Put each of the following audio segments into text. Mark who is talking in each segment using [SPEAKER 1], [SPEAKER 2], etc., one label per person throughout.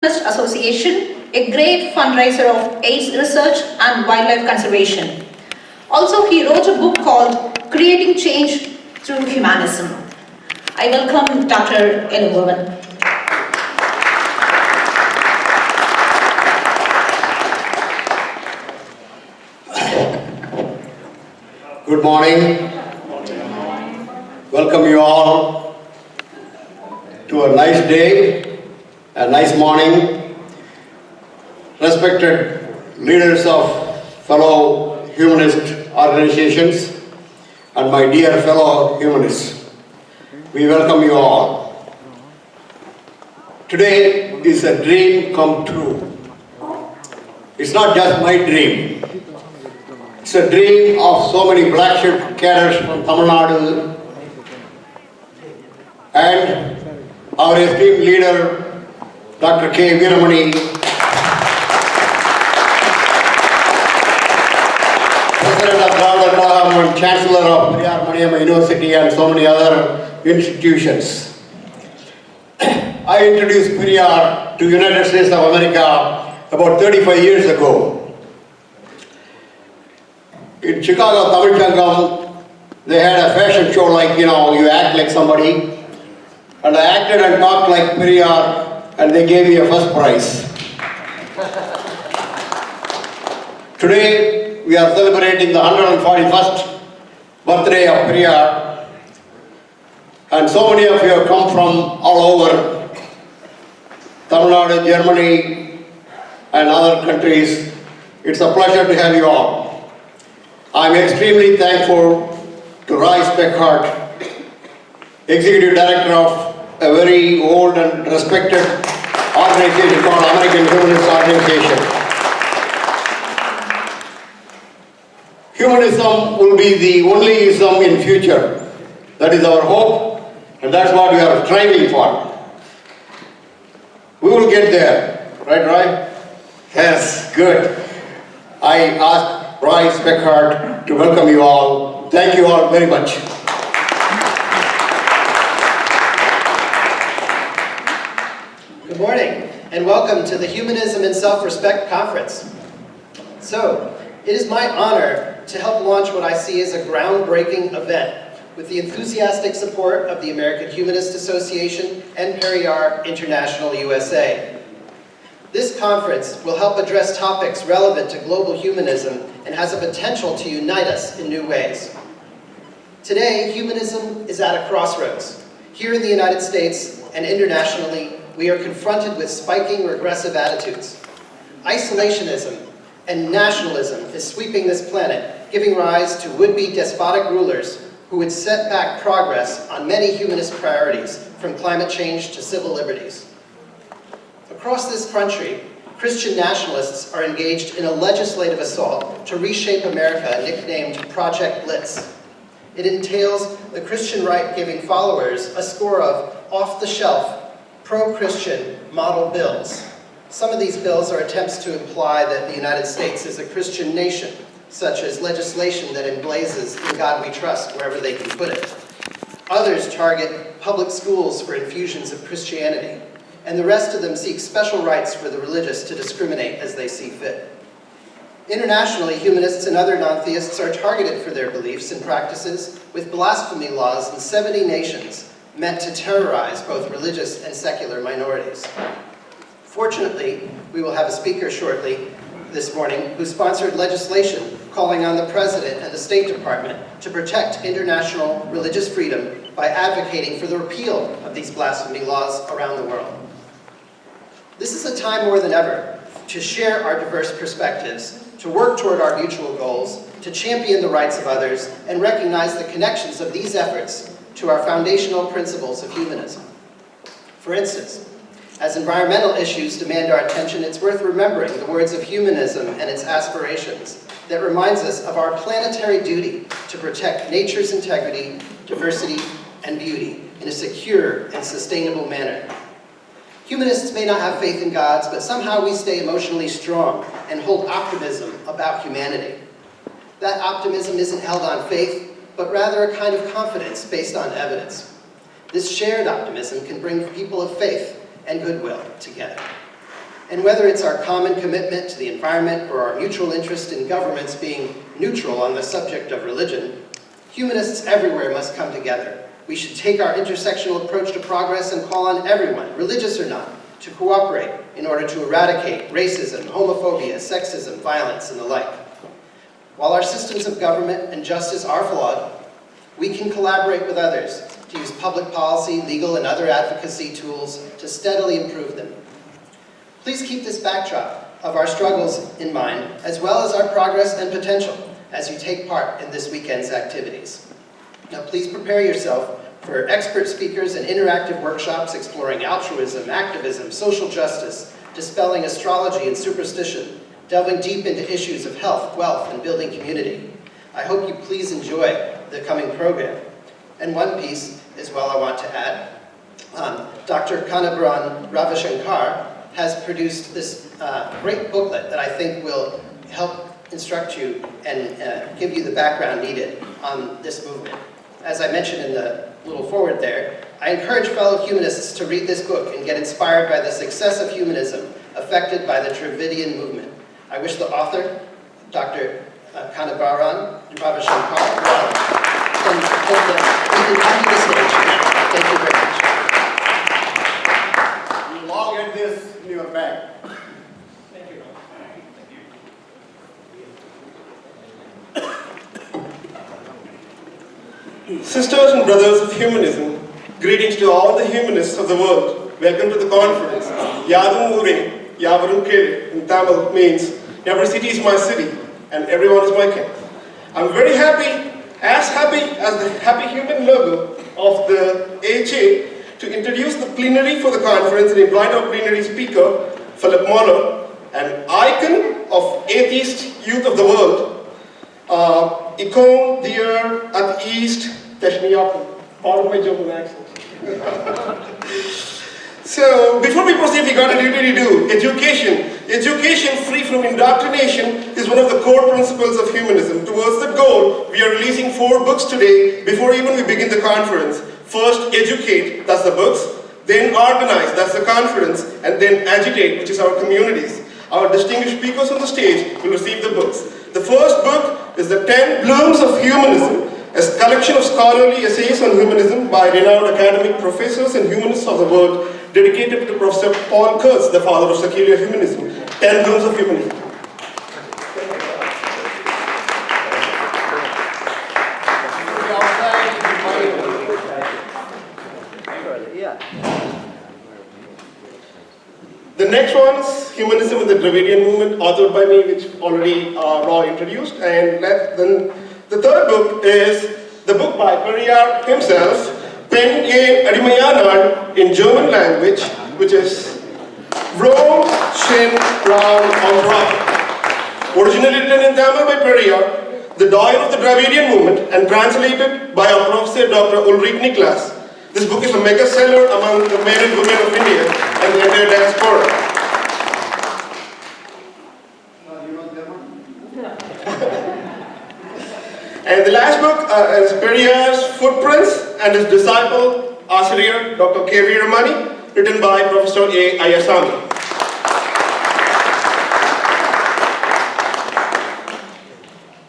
[SPEAKER 1] Humanist Association, a great fundraiser of AIDS research and wildlife conservation. Also, he wrote a book called Creating Change Through Humanism. I welcome Dr. Philipp.
[SPEAKER 2] Good morning. Welcome you all to a nice day, a nice morning. Respected leaders of fellow humanist organizations and my dear fellow humanists, we welcome you all. Today is a dream come true. It's not just my dream. It's a dream of so many black sheep cadres from Tamil Nadu and our esteemed leader, Dr. K. Veeramani, President of Dravida Kalagam and Chancellor of Periyar University and so many other institutions. I introduced Periyar to United States of America about 35 years ago. In Chicago, Tamil Changam, they had a fashion show like, you act like somebody. And I acted and talked like Periyar, and they gave me a first prize. Today, we are celebrating the 141st birthday of Periyar. And so many of you have come from all over Tamil Nadu, Germany, and other countries. It's a pleasure to have you all. I'm extremely thankful to Roy Speckhart, Executive Director of a very old and respected organization called American Humanist Organization. Humanism will be the only ism in future. That is our hope, and that's what we are striving for. We will get there, right, Roy? Yes, good. I ask Roy Speckhart to welcome you all. Thank you all very much.
[SPEAKER 3] Good morning, and welcome to the Humanism and Self-Respect Conference. So, it is my honor to help launch what I see as a groundbreaking event with the enthusiastic support of the American Humanist Association and Periyar International USA. This conference will help address topics relevant to global humanism and has a potential to unite us in new ways. Today, humanism is at a crossroads. Here in the United States and internationally, we are confronted with spiking regressive attitudes. Isolationism and nationalism is sweeping this planet, giving rise to would-be despotic rulers who would set back progress on many humanist priorities, from climate change to civil liberties. Across this country, Christian nationalists are engaged in a legislative assault to reshape America, nicknamed Project Blitz. It entails the Christian right giving followers a score of off-the-shelf, pro-Christian model bills. Some of these bills are attempts to imply that the United States is a Christian nation, such as legislation that emblazons "In God We Trust" wherever they can put it. Others target public schools for infusions of Christianity, and the rest of them seek special rights for the religious to discriminate as they see fit. Internationally, humanists and other non-theists are targeted for their beliefs and practices with blasphemy laws in 70 nations meant to terrorize both religious and secular minorities. Fortunately, we will have a speaker shortly this morning who sponsored legislation calling on the President and the State Department to protect international religious freedom by advocating for the repeal of these blasphemy laws around the world. This is a time more than ever to share our diverse perspectives, to work toward our mutual goals, to champion the rights of others, and recognize the connections of these efforts to our foundational principles of humanism. For instance, as environmental issues demand our attention, it's worth remembering the words of humanism and its aspirations that reminds us of our planetary duty to protect nature's integrity, diversity, and beauty in a secure and sustainable manner. Humanists may not have faith in gods, but somehow we stay emotionally strong and hold optimism about humanity. That optimism isn't held on faith, but rather a kind of confidence based on evidence. This shared optimism can bring people of faith and goodwill together. And whether it's our common commitment to the environment or our mutual interest in governments being neutral on the subject of religion, humanists everywhere must come together. We should take our intersectional approach to progress and call on everyone, religious or not, to cooperate in order to eradicate racism, homophobia, sexism, violence, and the like. While our systems of government and justice are flawed, we can collaborate with others to use public policy, legal, and other advocacy tools to steadily improve them. Please keep this backdrop of our struggles in mind, as well as our progress and potential, as you take part in this weekend's activities. Now please prepare yourself for expert speakers and interactive workshops exploring altruism, activism, social justice, dispelling astrology and superstition, delving deep into issues of health, wealth, and building community. I hope you please enjoy the coming program. And one piece as well I want to add. Dr. Kanabran Ravishankar has produced this great booklet that I think will help instruct you and give you the background needed on this movement. As I mentioned in the little forward there, I encourage fellow humanists to read this book and get inspired by the success of humanism affected by the Dravidian movement. I wish the author, Dr. Kanabran Ravishankar, well, and he can come to the stage. Thank you very much.
[SPEAKER 2] You all get this in your bag.
[SPEAKER 3] Thank you.
[SPEAKER 4] Sisters and brothers of humanism, greetings to all the humanists of the world. Welcome to the conference. Yadum Ure, Yavarum Kere in Tamil means every city is my city and everyone is my king. I'm very happy as the happy human logo of the HA to introduce the plenary for the conference and invite our plenary speaker, Philipp Moller, an icon of atheist youth of the world. Icon, dear, atheist, Teshmiyapu, part of my German accent. So, before we proceed, we got a duty to do. Education. Education free from indoctrination is one of the core principles of humanism. Towards that goal, we are releasing 4 books today before even we begin the conference. First, educate, that's the books. Then organize, that's the conference. And then agitate, which is our communities. Our distinguished speakers on the stage will receive the books. The first book is The 10 Blooms of Humanism, a collection of scholarly essays on humanism by renowned academic professors and humanists of the world, dedicated to Professor Paul Kurtz, the father of secular humanism. 10 Blooms of Humanism. The next one is Humanism and the Dravidian Movement, authored by me, which already Roy introduced. And then the third book is the book by Periyar himself, penned in Adimayanad in German language, which is Rome, Shin, Ram, Andhra. Originally written in Tamil by Periyar, the doyen of the Dravidian movement, and translated by our professor Dr. Ulrich Niklas. This book is a mega seller among the men and women of India and the entire diaspora. And the last book is Periyar's Footprints and his disciple, Ashriyar, Dr. K.V. Ramani, written by Professor A. Athiesim.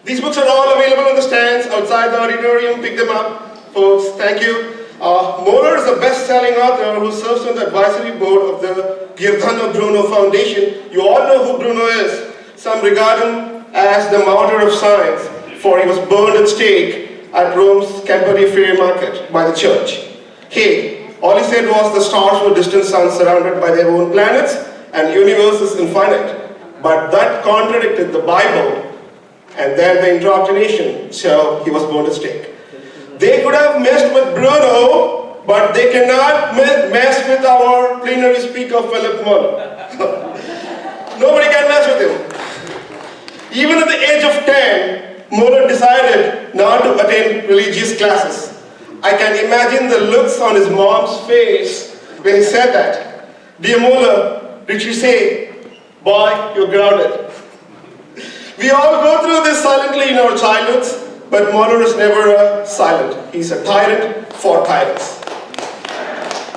[SPEAKER 4] These books are all available on the stands outside the auditorium. Pick them up, folks. Thank you. Moller is a best-selling author who serves on the advisory board of the Giordano Bruno Foundation. You all know who Bruno is. Some regard him as the martyr of science, for he was burned at stake at Rome's Campari Fair Market by the church. Hey, all he said was the stars were distant suns surrounded by their own planets and the universe is infinite. But that contradicted the Bible and then the indoctrination, so he was burned at stake. They could have messed with Bruno, but they cannot mess with our plenary speaker, Philipp Moller. Nobody can mess with him. Even at the age of 10, Moller decided not to attend religious classes. I can imagine the looks on his mom's face when he said that. Dear Moller, did she say, boy, you're grounded. We all go through this silently in our childhoods. But Moller is never silent. He's a tyrant for tyrants.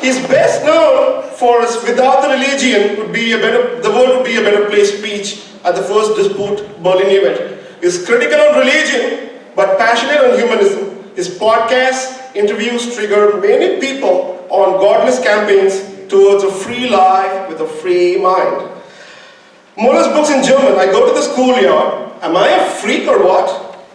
[SPEAKER 4] He's best known for his "Without the religion would be a better, the world would be a better place" speech at the first Dispute Berlin event. He's critical on religion, but passionate on humanism. His podcasts, interviews trigger many people on godless campaigns towards a free life with a free mind. Moller's books in German, "I Go to the Schoolyard," "Am I a Freak or What?"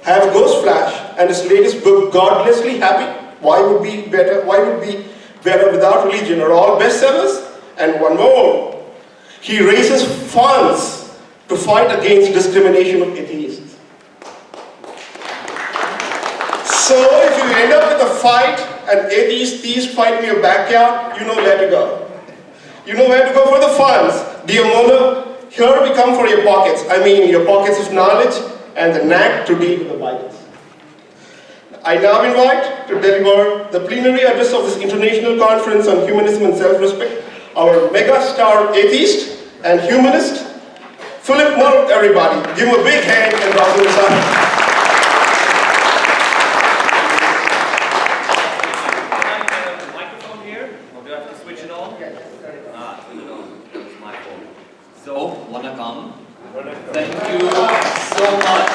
[SPEAKER 4] "Have a Ghost Flash," and his latest book, "Godlessly Happy, Why Would Be Better Without Religion," are all bestsellers. And one more, he raises funds to fight against discrimination of atheists. So if you end up with a fight and atheists fight in your backyard, you know where to go. You know where to go for the funds. Dear Moller, here we come for your pockets. I mean your pockets of knowledge and the knack to deal with the Bibles. I now invite to deliver the plenary address of this international conference on humanism and self-respect, our mega star atheist and humanist, Philipp Moller, everybody. Give him a big hand and welcome him inside.
[SPEAKER 5] Microphone here, or do I have to switch it on? Switch it on. It's my fault. So, wanna come? Thank you so much.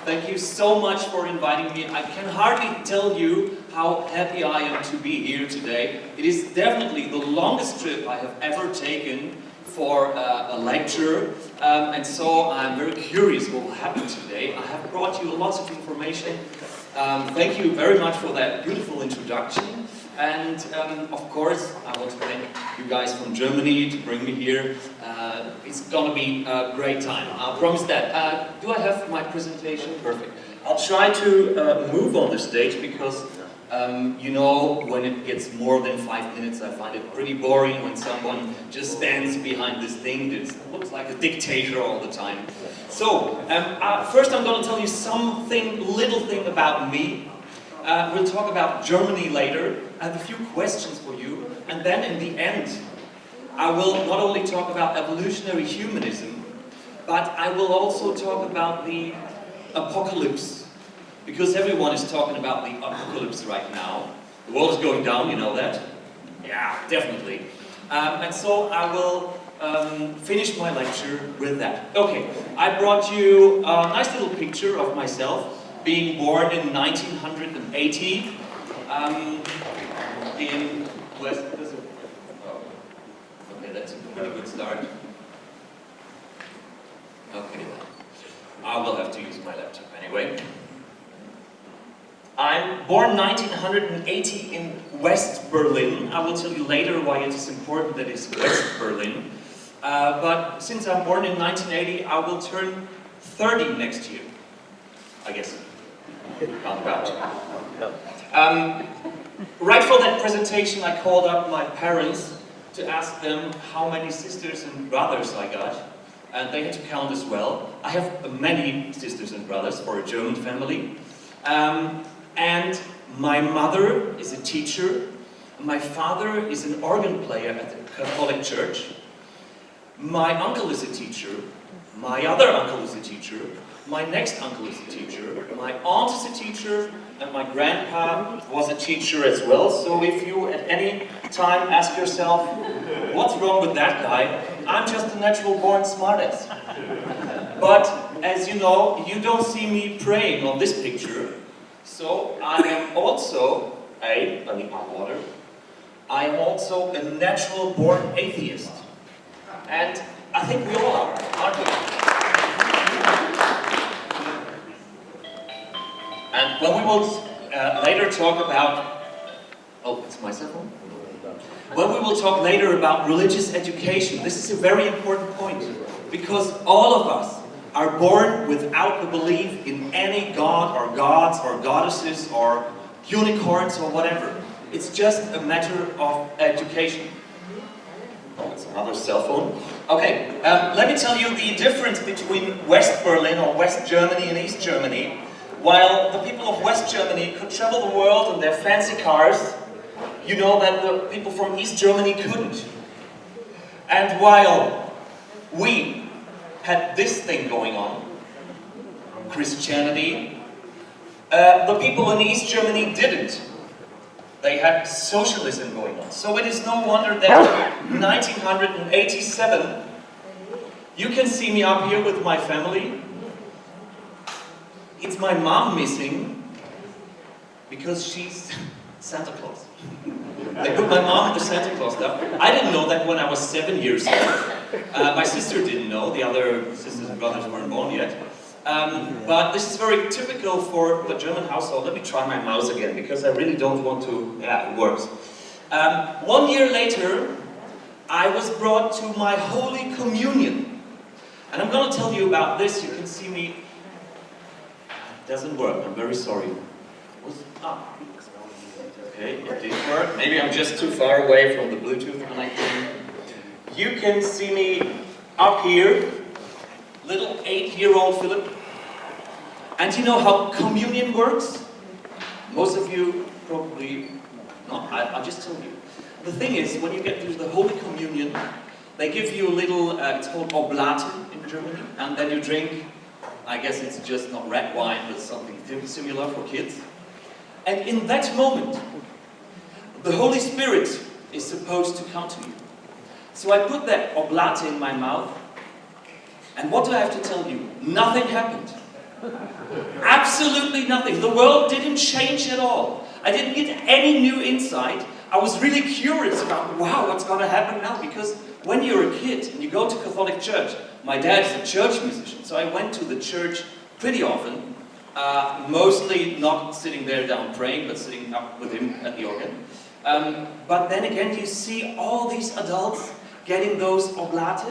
[SPEAKER 5] Thank you so much for inviting me. I can hardly tell you how happy I am to be here today. It is definitely the longest trip I have ever taken for a lecture, and so I'm very curious what will happen today. I have brought you lots of information. Thank you very much for that beautiful introduction. And of course, I want to thank you guys from Germany to bring me here. It's gonna be a great time, I'll promise that. Do I have my presentation? Perfect. I'll try to move on the stage because, you know, when it gets more than 5 minutes, I find it pretty boring when someone just stands behind this thing that looks like a dictator all the time. So, first I'm gonna tell you little thing about me. We'll talk about Germany later. I have a few questions for you, and then in the end, I will not only talk about evolutionary humanism, but I will also talk about the apocalypse, because everyone is talking about the apocalypse right now. The world is going down, you know that? Yeah, definitely. And so I will finish my lecture with that. Okay, I brought you a nice little picture of myself, being born in 1980 in West. Oh, okay, that's a pretty good start. Okay, I will have to use my laptop anyway. I'm born 1980 in West Berlin. I will tell you later why it is important that it's West Berlin. But since I'm born in 1980, I will turn 30 next year, I guess. Right for that presentation, I called up my parents to ask them how many sisters and brothers I got, and they had to count as well. I have many sisters and brothers for a German family, and my mother is a teacher, my father is an organ player at the Catholic Church, my uncle is a teacher, my other uncle is a teacher, my next uncle is a teacher, my aunt is a teacher, and my grandpa was a teacher as well. So if you at any time ask yourself, what's wrong with that guy? I'm just a natural born smartass. But as you know, you don't see me praying on this picture. So I am also I need my water. I am also a natural born atheist. And I think we all are, aren't we? And when we will later talk about, oh, it's my cell phone? When we will talk later about religious education, this is a very important point, because all of us are born without the belief in any god or gods or goddesses or unicorns or whatever. It's just a matter of education. Oh, it's another cell phone. Okay, let me tell you the difference between West Berlin or West Germany and East Germany. While the people of West Germany could travel the world in their fancy cars, you know that the people from East Germany couldn't. And while we had this thing going on, Christianity, the people in East Germany didn't. they had socialism going on. So it is no wonder that in 1987, you can see me up here with my family. It's my mom missing because she's Santa Claus. They put my mom in the Santa Claus stuff. I didn't know that when I was 7 years old. My sister didn't know. The other sisters and brothers weren't born yet. But this is very typical for the German household. Let me try my mouse again, because I really don't want to... Yeah, it works. 1 year later, I was brought to my Holy Communion. And I'm going to tell you about this. You can see me... It doesn't work. I'm very sorry. Okay, it did work. Maybe I'm just too far away from the Bluetooth connection. You can see me up here, little 8-year-old Philipp. And you know how communion works? Most of you probably not. I'll just tell you. The thing is, when you get to the Holy Communion, they give you a little, it's called Oblate in Germany, and then you drink, I guess it's just not red wine, but something similar for kids. And in that moment, the Holy Spirit is supposed to come to you. So I put that oblate in my mouth, and what do I have to tell you? Nothing happened. Absolutely nothing. The world didn't change at all. I didn't get any new insight. I was really curious about, wow, what's going to happen now? Because when you're a kid and you go to Catholic church, my dad's a church musician, so I went to the church pretty often. Mostly not sitting there down praying, but sitting up with him at the organ. But then again, you see all these adults getting those oblate,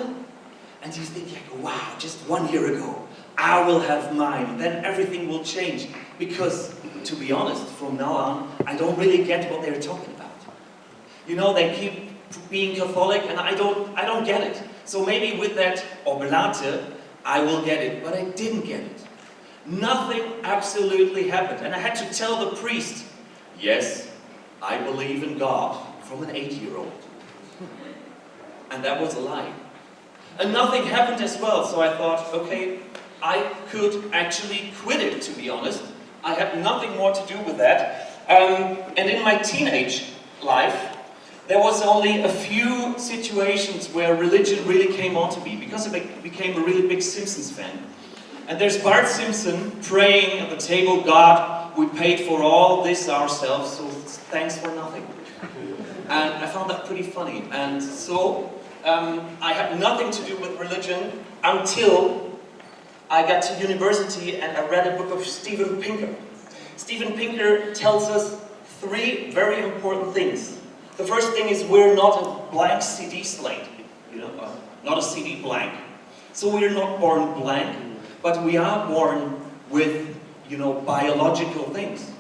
[SPEAKER 5] and you think, like, wow, just 1 year ago, I will have mine, then everything will change. Because, to be honest, from now on, I don't really get what they're talking about. You know, they keep being Catholic, and I don't get it. So maybe with that oblate, I will get it, but I didn't get it. Nothing absolutely happened. And I had to tell the priest, yes, I believe in God, from an 8-year-old. And that was a lie. And nothing happened as well, so I thought, okay, I could actually quit it, to be honest. I had nothing more to do with that. And in my teenage life, there was only a few situations where religion really came onto me, because I became a really big Simpsons fan. And there's Bart Simpson praying at the table, God, we paid for all this ourselves, so thanks for nothing. And I found that pretty funny. And so, I had nothing to do with religion until I got to university and I read a book of Steven Pinker. Steven Pinker tells us 3 very important things. The first thing is we're not a blank CD slate, you know, not a CD blank. So we're not born blank. But we are born with, you know, biological things.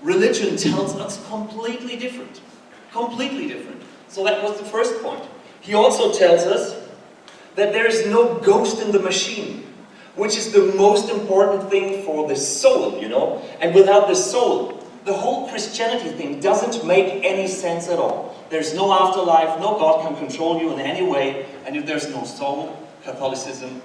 [SPEAKER 5] Religion tells us completely different. Completely different. So that was the first point. He also tells us that there is no ghost in the machine, which is the most important thing for the soul, you know. And without the soul, the whole Christianity thing doesn't make any sense at all. There's no afterlife, no God can control you in any way, and if there's no soul, Catholicism,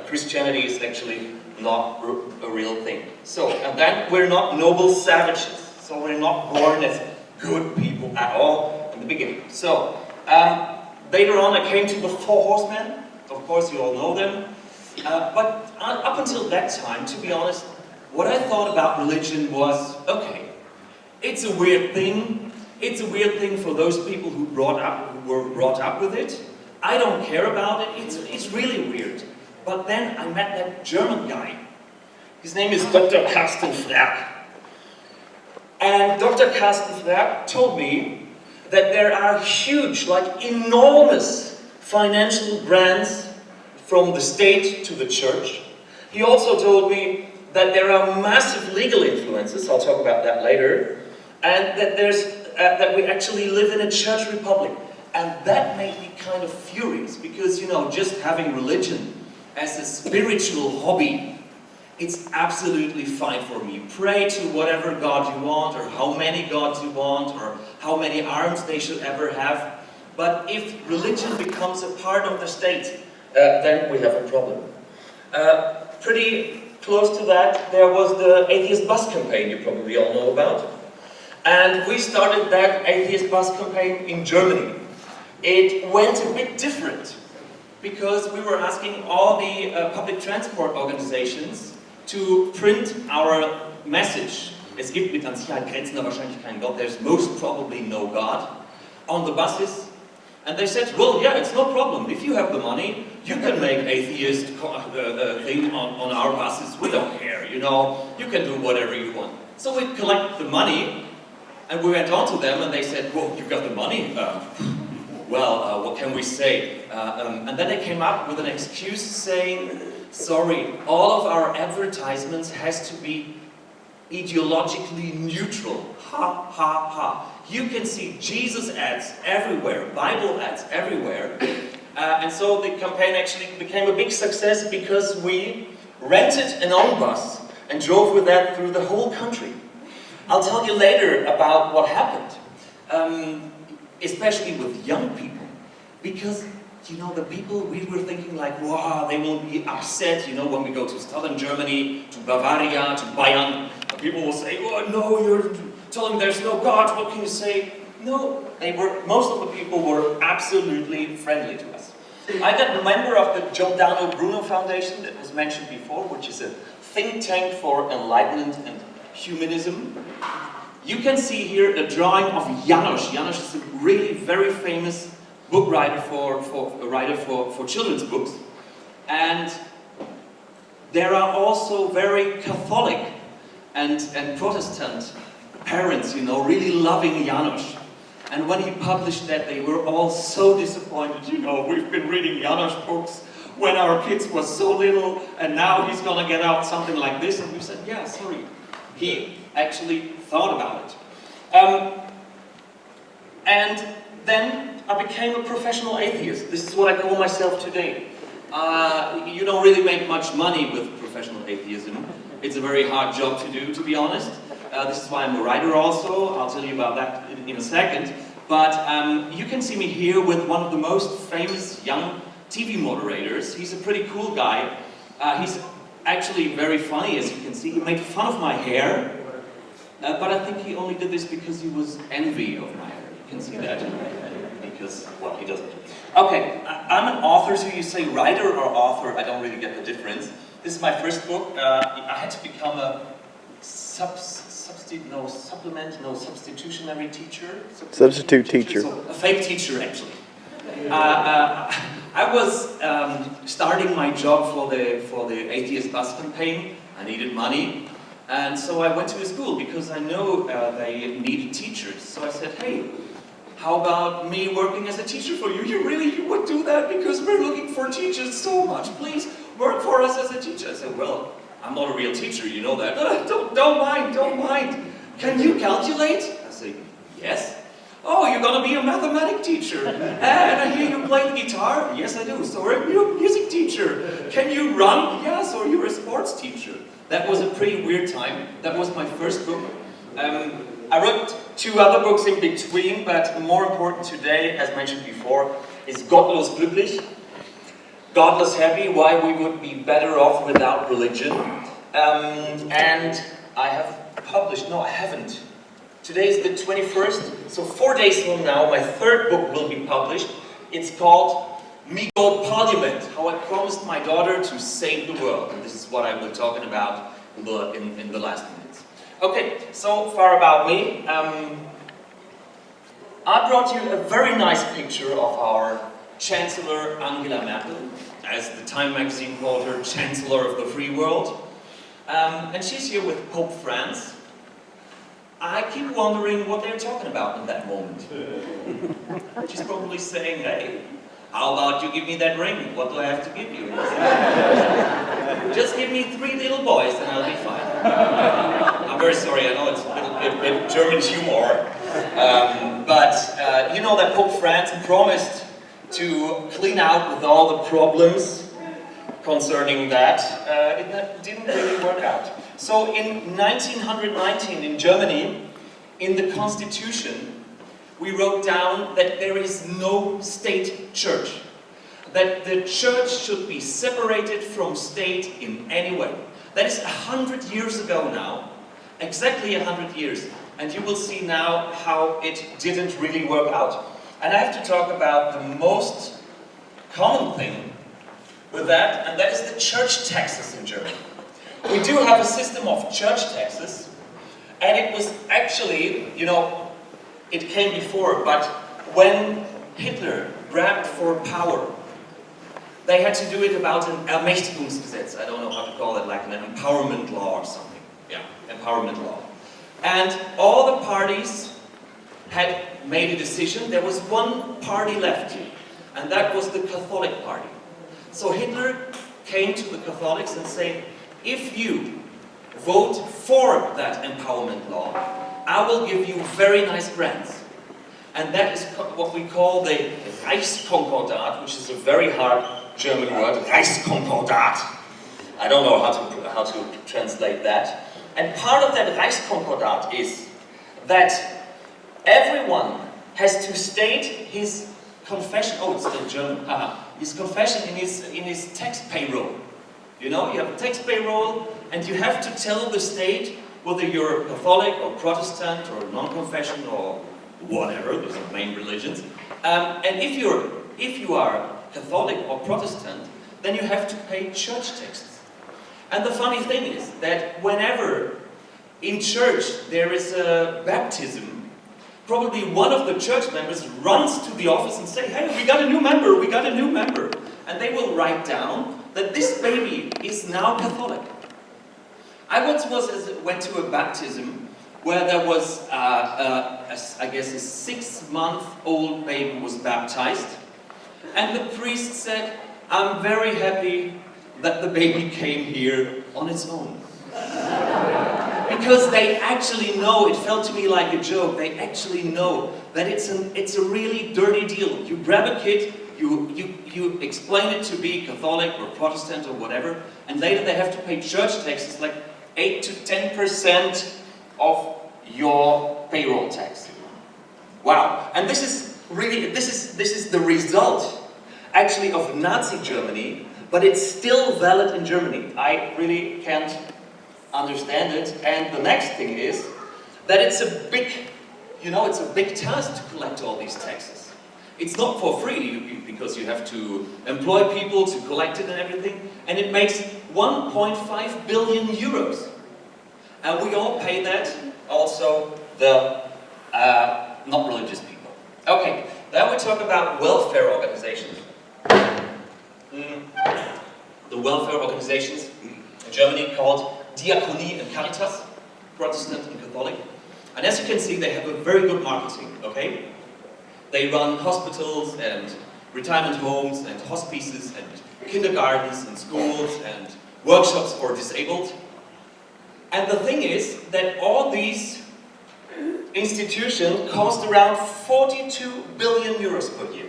[SPEAKER 5] Christianity is actually not a real thing. So, and then we're not noble savages. So we're not born as good people at all in the beginning. So, later on I came to the 4 horsemen. Of course you all know them. But up until that time, to be honest, what I thought about religion was, okay, it's a weird thing. It's a weird thing for those people who were brought up with it. I don't care about it, it's really weird. But then I met that German guy. His name is Dr. Carsten Frerk. And Dr. Carsten Frerk told me that there are huge, like enormous financial grants from the state to the church. He also told me that there are massive legal influences, I'll talk about that later, and that that we actually live in a church republic. And that made me kind of furious, because, you know, just having religion as a spiritual hobby, it's absolutely fine for me. Pray to whatever God you want, or how many gods you want, or how many arms they should ever have. But if religion becomes a part of the state, then we have a problem. Pretty close to that, there was the atheist bus campaign you probably all know about. And we started that atheist bus campaign in Germany. It went a bit different because we were asking all the public transport organizations to print our message. Es gibt mit an Sicherheit grenzender wahrscheinlich keinen Gott, there's most probably no God, on the buses. And they said, well, yeah, it's no problem. If you have the money, you can make atheist thing on our buses. We don't care, you know. You can do whatever you want. So we collected the money, and we went on to them, and they said, well, you got the money? What can we say? And then they came up with an excuse saying, sorry, all of our advertisements has to be ideologically neutral. Ha, ha, ha. You can see Jesus ads everywhere, Bible ads everywhere. And so the campaign actually became a big success because we rented an own bus and drove with that through the whole country. I'll tell you later about what happened, especially with young people, because you know, the people, we were thinking like, wow, they will be upset, you know, when we go to southern Germany, to Bavaria, to Bayern, people will say, oh no, you're telling there's no God, what can you say? No, most of the people were absolutely friendly to us. I got a member of the Giordano Bruno Foundation that was mentioned before, which is a think tank for enlightenment and humanism. You can see here a drawing of János. János is a really very famous book writer for children's books. And there are also very Catholic and Protestant parents, you know, really loving János. And when he published that, they were all so disappointed, you know, we've been reading János books when our kids were so little, and now he's gonna get out something like this. And we said, yeah, sorry. He actually thought about it. And then I became a professional atheist. This is what I call myself today. You don't really make much money with professional atheism. It's a very hard job to do, to be honest. This is why I'm a writer also. I'll tell you about that in a second. But you can see me here with one of the most famous young TV moderators. He's a pretty cool guy. He's actually very funny, as you can see. He made fun of my hair. But I think he only did this because he was envy of my hair. You can see that. Because, well, he doesn't. Okay, I'm an author, so you say writer or author, I don't really get the difference. This is my first book. I had to become a substitutionary teacher?
[SPEAKER 6] Substitute teacher.
[SPEAKER 5] So, a fake teacher, actually. I was starting my job for the atheist bus campaign. I needed money. And so I went to a school because I know they needed teachers. So I said, hey, how about me working as a teacher for you? You would do that because we're looking for teachers so much. Please work for us as a teacher. I said, well, I'm not a real teacher, you know that. Don't mind. Can you calculate? I say, yes. Oh, you're gonna be a mathematics teacher. And I hear you play the guitar. Yes, I do. So you're a music teacher. Can you run? Yes, or you're a sports teacher. That was a pretty weird time. That was my first book. I wrote 2 other books in between, but more important today, as mentioned before, is Gottlos glücklich. Godless happy, why we would be better off without religion. And I have published, no I haven't. Today is the 21st, so 4 days from now my 3rd book will be published. It's called Migo Parliament, how I promised my daughter to save the world. And this is what I will be talking about in the last minutes. Okay, so far about me. I brought you a very nice picture of our Chancellor Angela Merkel, as the Time magazine called her, Chancellor of the Free World. And she's here with Pope France. I keep wondering what they're talking about in that moment. She's probably saying, hey, how about you give me that ring? What do I have to give you? Just give me 3 little boys and I'll be fine. I'm very sorry, I know it's a little bit German humor. But you know that Pope France promised to clean out with all the problems concerning that. It didn't really work out. So in 1919 in Germany, in the Constitution, we wrote down that there is no state church. That the church should be separated from state in any way. That is 100 years ago now, exactly 100 years. And you will see now how it didn't really work out. And I have to talk about the most common thing with that, and that is the church taxes in Germany. We do have a system of church taxes, and it was actually, you know, it came before, but when Hitler grabbed for power, they had to do it about an Ermächtigungsgesetz. I don't know how to call it, like an empowerment law or something. Yeah, empowerment law. And all the parties had made a decision. There was one party left, and that was the Catholic Party. So Hitler came to the Catholics and said, if you vote for that empowerment law, I will give you very nice grants. And that is what we call the Reichskonkordat, which is a very hard German word, Reichskonkordat. I don't know how to translate that. And part of that Reichskonkordat is that everyone has to state his confession. Oh, it's in German. His confession in his tax payroll. You know, you have a tax payroll, and you have to tell the state whether you're Catholic or Protestant or non-confession or whatever. Those are main religions. And if you are Catholic or Protestant, then you have to pay church taxes. And the funny thing is that whenever in church there is a baptism, probably one of the church members runs to the office and say, hey, we got a new member, we got a new member. And they will write down that this baby is now Catholic. I once went to a baptism where there was, I guess, a 6-month-old baby was baptized. And the priest said, I'm very happy that the baby came here on its own. Because they actually know, it felt to me like a joke, they actually know that it's a really dirty deal. You grab a kid, you explain it to be Catholic or Protestant or whatever, and later they have to pay church taxes like 8 to 10% of your payroll tax. Wow. And this is the result actually of Nazi Germany, but it's still valid in Germany. I really can't understand it. And the next thing is that it's a big task to collect all these taxes. It's not for free because you have to employ people to collect it and everything, and it makes 1.5 billion euros. And we all pay that, also the not religious people. Okay, then we talk about welfare organizations. The welfare organizations in Germany called Diakonie and Caritas, Protestant and Catholic. And as you can see, they have a very good marketing, okay? They run hospitals and retirement homes and hospices and kindergartens and schools and workshops for disabled. And the thing is that all these institutions cost around 42 billion euros per year.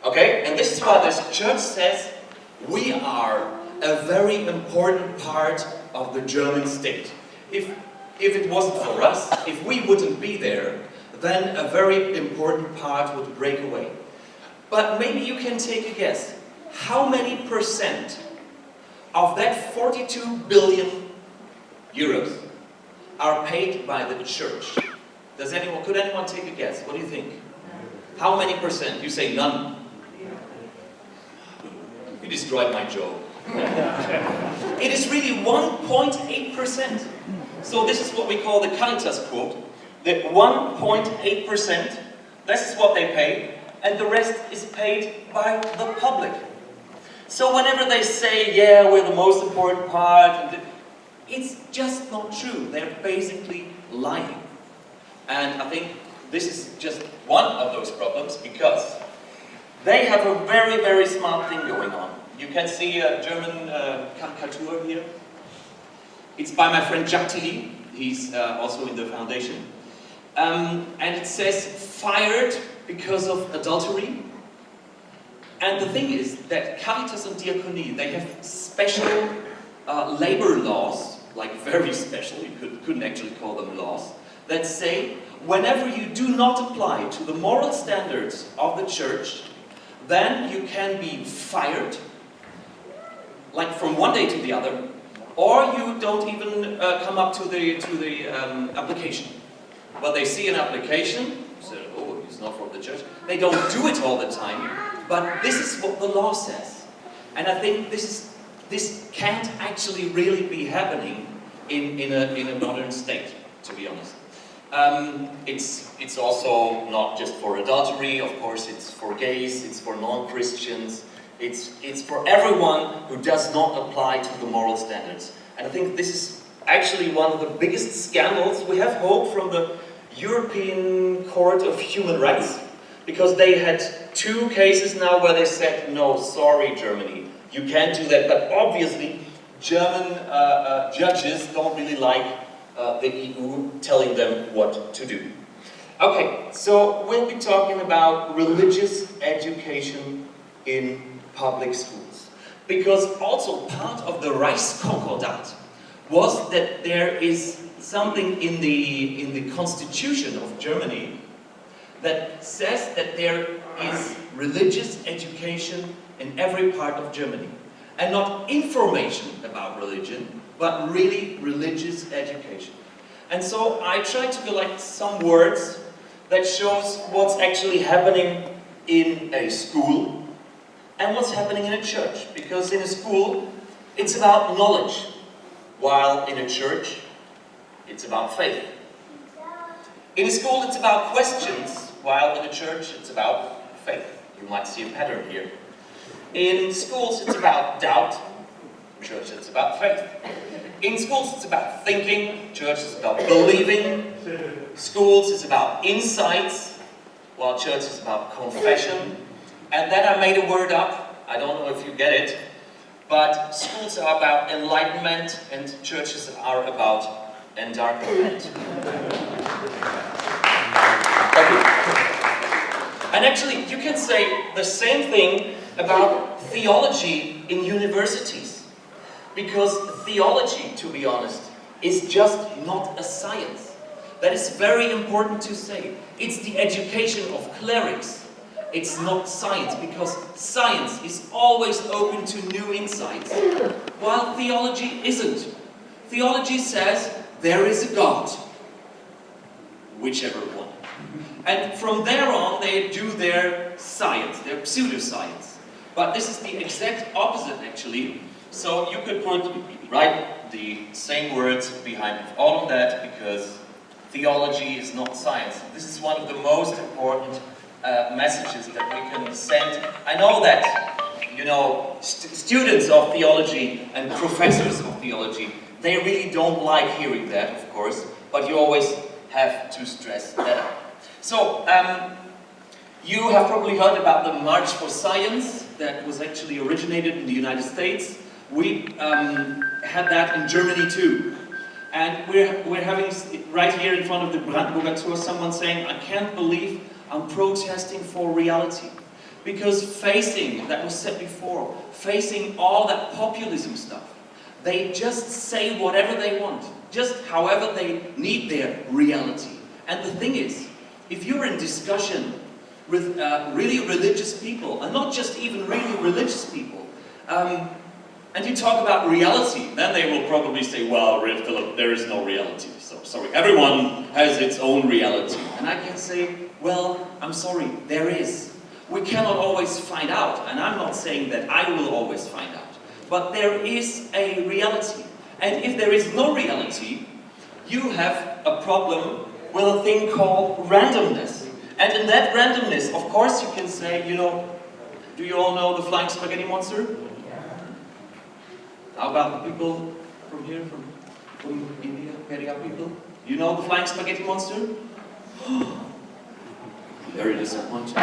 [SPEAKER 5] Okay? And this is why this church says we are a very important part of the German state. If it wasn't for us, if we wouldn't be there, then a very important part would break away. But maybe you can take a guess. How many percent of that 42 billion euros are paid by the church? Could anyone take a guess? What do you think? How many percent? You say none. You destroyed my joke. It is really 1.8%. So this is what we call the Caritas quote. That 1.8%, this is what they pay, and the rest is paid by the public. So whenever they say, yeah, we're the most important part, it's just not true. They're basically lying. And I think this is just one of those problems, because they have a very, very smart thing going on. You can see a German caricature here. It's by my friend Jacques Tilly. He's also in the foundation. And it says, fired because of adultery. And the thing is that Caritas and Diakonie, they have special labor laws, like very special, you couldn't actually call them laws, that say, whenever you do not apply to the moral standards of the church, then you can be fired, like from one day to the other, or you don't even come up to the application. Well, they see an application, say, oh, he's not from the church. They don't do it all the time, but this is what the law says. And I think this can't actually really be happening in a modern state, to be honest. It's also not just for adultery, of course, it's for gays, it's for non-Christians, it's for everyone who does not apply to the moral standards. And I think this is actually one of the biggest scandals. We have hope from the European Court of Human Rights, because they had 2 cases now where they said, no, sorry Germany, you can't do that. But obviously German judges don't really like the EU telling them what to do. Okay, so we'll be talking about religious education in public schools. Because also part of the Reichskonkordat was that there is something in the constitution of Germany that says that there is religious education in every part of Germany. And not information about religion, but really religious education. And so I tried to collect some words that shows what's actually happening in a school and what's happening in a church. Because in a school, it's about knowledge, while in a church, it's about faith. In a school, it's about questions, while in a church, it's about faith. You might see a pattern here. In schools, it's about doubt. In church, it's about faith. In schools, it's about thinking. Church is about believing. Schools, it's about insights, while church is about confession. And then I made a word up. I don't know if you get it. But schools are about enlightenment, and churches are about endarkenment. Thank you. And actually, you can say the same thing about theology in universities. Because theology, to be honest, is just not a science. That is very important to say. It's the education of clerics. It's not science, because science is always open to new insights, while theology isn't. Theology says there is a God, whichever one. And from there on, they do their science, their pseudoscience. But this is the exact opposite, actually. So you could write the same words behind all of that, because theology is not science. This is one of the most important messages that we can send. I know that, students of theology and professors of theology, they really don't like hearing that, of course, but you always have to stress that. So, you have probably heard about the March for Science that was actually originated in the United States. We had that in Germany too. And we're having, right here in front of the Brandenburger Tor, someone saying, I can't believe I'm protesting for reality. Because facing, that was said before, facing all that populism stuff, they just say whatever they want, just however they need their reality. And the thing is, if you're in discussion with really religious people, and not just even really religious people, and you talk about reality, then they will probably say, well, Philipp, there is no reality. So, sorry, everyone has its own reality. And I can say, well, I'm sorry, there is. We cannot always find out, and I'm not saying that I will always find out. But there is a reality. And if there is no reality, you have a problem with a thing called randomness. And in that randomness, of course, you can say, do you all know the flying spaghetti monster? How about the people from here, from India, Periyar people? You know the flying spaghetti monster? Very disappointed.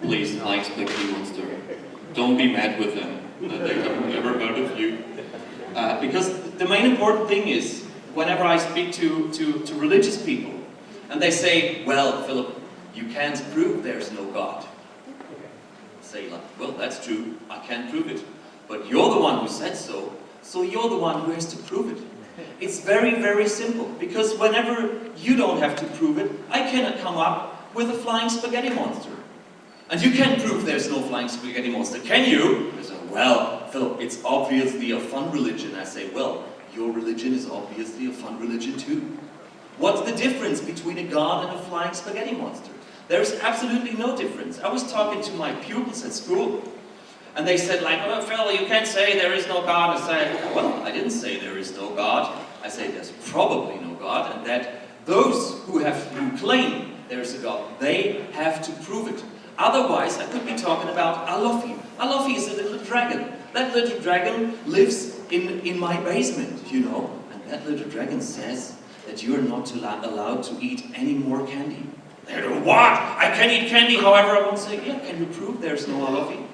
[SPEAKER 5] Please, flying spaghetti monster, don't be mad with them that they have never heard of you. Because the main important thing is, whenever I speak to religious people, and they say, well, Philipp, you can't prove there's no God. Say, like, well, that's true, I can't prove it. But you're the one who said so, so you're the one who has to prove it. It's very, very simple, because whenever you don't have to prove it, I cannot come up with a flying spaghetti monster. And you can't prove there's no flying spaghetti monster, can you? I say, well, Philip, it's obviously a fun religion. I say, well, your religion is obviously a fun religion too. What's the difference between a god and a flying spaghetti monster? There's absolutely no difference. I was talking to my pupils at school, and they said like, oh, Phil, you can't say there is no God. I said, well, I didn't say there is no God. I say there's probably no God, and that those who claim there is a God, they have to prove it. Otherwise, I could be talking about Athiesim. Athiesim is a little dragon. That little dragon lives in my basement, you know, and that little dragon says that you are not allowed to eat any more candy. What? I can eat candy however I want to say. Yeah, can you prove there's no Athiesim?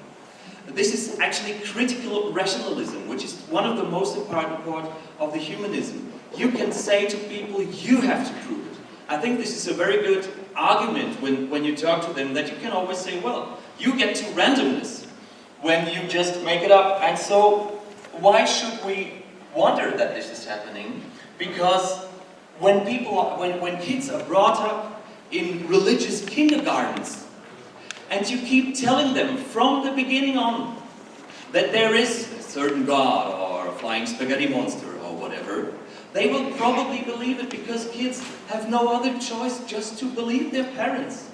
[SPEAKER 5] This is actually critical rationalism, which is one of the most important parts of the humanism. You can say to people, you have to prove it. I think this is a very good argument when you talk to them, that you can always say, well, you get to randomness when you just make it up. And so, why should we wonder that this is happening? Because when kids are brought up in religious kindergartens, and you keep telling them from the beginning on that there is a certain God or a flying spaghetti monster or whatever, they will probably believe it because kids have no other choice just to believe their parents.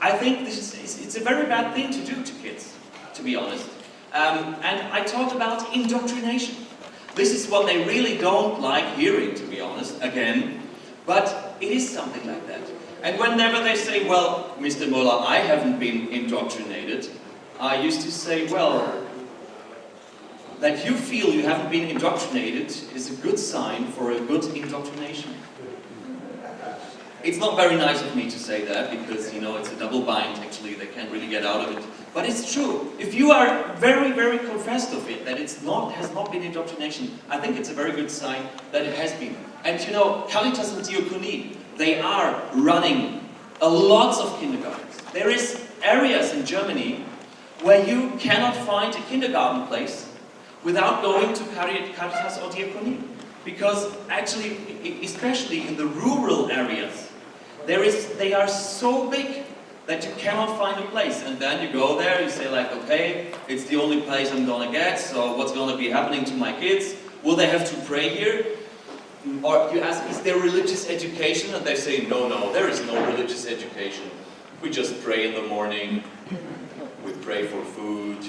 [SPEAKER 5] I think it's a very bad thing to do to kids, to be honest. And I talked about indoctrination. This is what they really don't like hearing, to be honest, again, but it is something like that. And whenever they say, well, Mr. Moller, I haven't been indoctrinated, I used to say, well, that you feel you haven't been indoctrinated is a good sign for a good indoctrination. It's not very nice of me to say that, because, you know, it's a double bind, actually, they can't really get out of it. But it's true. If you are very, very convinced of it, that has not been indoctrination, I think it's a very good sign that it has been. And, you know, Caritas and Diakonie, they are running a lots of kindergartens. There is areas in Germany where you cannot find a kindergarten place without going to Caritas or Diakonie. Because actually, especially in the rural areas, they are so big that you cannot find a place. And then you go there, you say like, okay, it's the only place I'm gonna get, so what's gonna be happening to my kids? Will they have to pray here? Or you ask, is there religious education? And they say, no, there is no religious education. We just pray in the morning, we pray for food,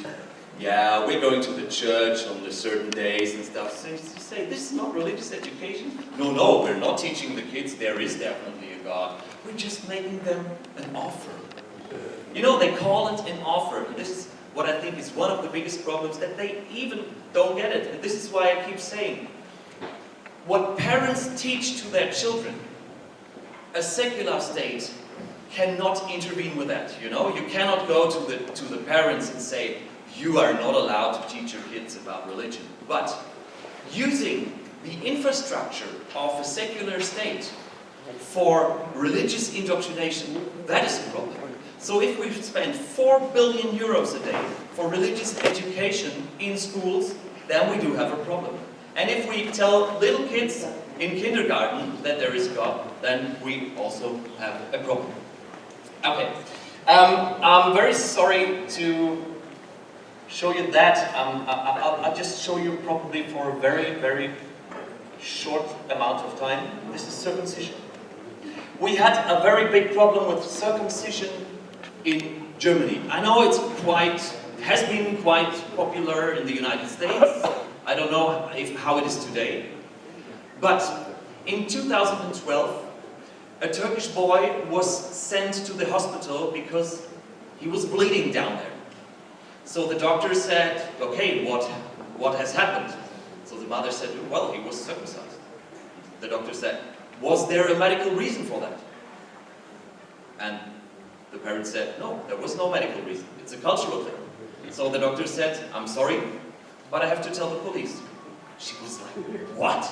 [SPEAKER 5] yeah, we're going to the church on the certain days and stuff. So you say, this is not religious education? No, we're not teaching the kids there is definitely a God. We're just making them an offer. You know, they call it an offer. This is what I think is one of the biggest problems, that they even don't get it. And this is why I keep saying, what parents teach to their children, a secular state cannot intervene with that. You know, you cannot go to the parents and say, you are not allowed to teach your kids about religion. But using the infrastructure of a secular state for religious indoctrination, that is a problem. So if we spend 4 billion euros a day for religious education in schools, then we do have a problem. And if we tell little kids in kindergarten that there is God, then we also have a problem. Okay, I'm very sorry to show you that. I'll just show you probably for a very, very short amount of time. This is circumcision. We had a very big problem with circumcision in Germany. I know it has been quite popular in the United States. I don't know how it is today. But in 2012, a Turkish boy was sent to the hospital because he was bleeding down there. So the doctor said, okay, what has happened? So the mother said, well, he was circumcised. The doctor said, was there a medical reason for that? And the parent said, no, there was no medical reason. It's a cultural thing. So the doctor said, I'm sorry, but I have to tell the police. She was like, what?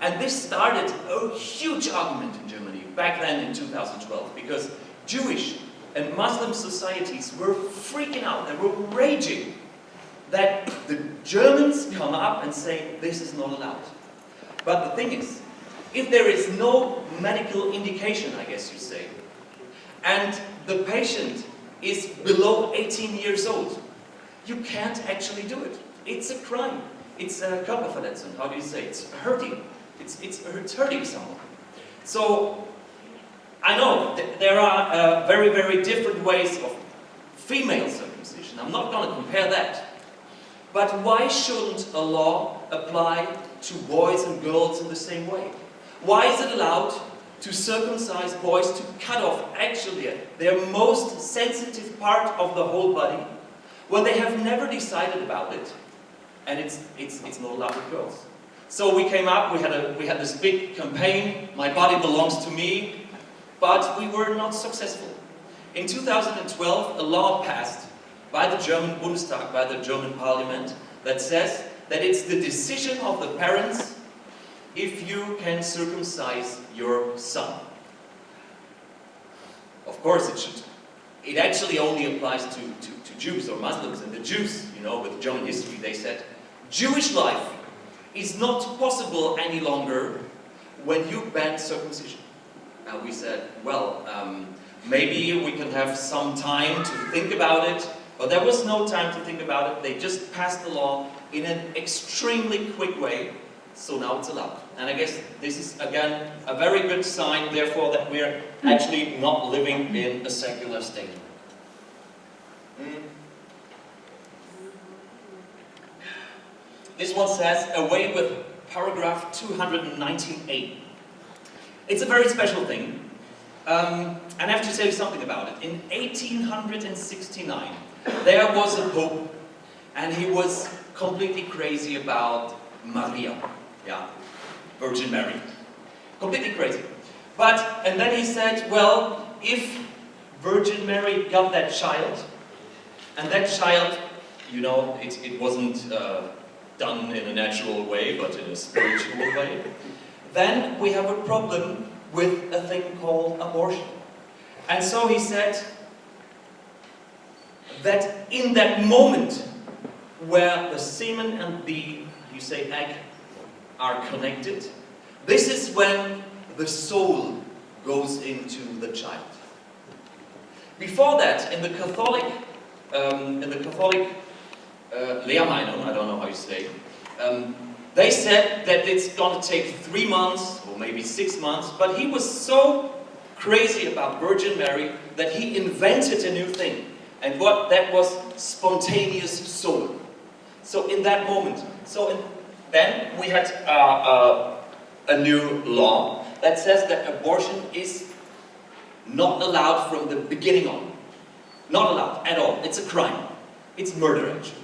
[SPEAKER 5] And this started a huge argument in Germany back then in 2012, because Jewish and Muslim societies were freaking out. They were raging that the Germans come up and say, this is not allowed. But the thing is, if there is no medical indication, I guess you say, and the patient is below 18 years old, you can't actually do it. It's a crime. It's a Körperverletzung. How do you say? It's hurting. It's hurting someone. So I know there are very, very different ways of female circumcision. I'm not going to compare that. But why shouldn't a law apply to boys and girls in the same way? Why is it allowed to circumcise boys, to cut off actually their most sensitive part of the whole body, when they have never decided about it, and it's not allowed with girls? So we came up, we had this big campaign, My Body Belongs to Me, but we were not successful. In 2012, a law passed by the German Bundestag, by the German Parliament, that says that it's the decision of the parents if you can circumcise your son. Of course it actually only applies to Jews or Muslims, and the Jews, you know, with German history, they said, Jewish life is not possible any longer when you ban circumcision. And we said, well, maybe we can have some time to think about it, but there was no time to think about it. They just passed the law in an extremely quick way, so now it's allowed. And I guess this is, again, a very good sign, therefore, that we're actually not living in a secular state. This one says, away with paragraph 219a. It's a very special thing. And I have to tell you something about it. In 1869, there was a pope, and he was completely crazy about Maria, yeah, Virgin Mary. Completely crazy. And then he said, well, if Virgin Mary got that child, and that child, you know, it wasn't done in a natural way, but in a spiritual way, then we have a problem with a thing called abortion. And so he said that in that moment where the semen and the, you say, egg are connected, this is when the soul goes into the child. Before that, in the Catholic Lehrmeinung, I don't know how you say, they said that it's going to take 3 months or maybe 6 months, but he was so crazy about Virgin Mary that he invented a new thing. And that was spontaneous soul. So in that moment, then we had a new law that says that abortion is not allowed from the beginning on. Not allowed at all. It's a crime. It's murder, actually.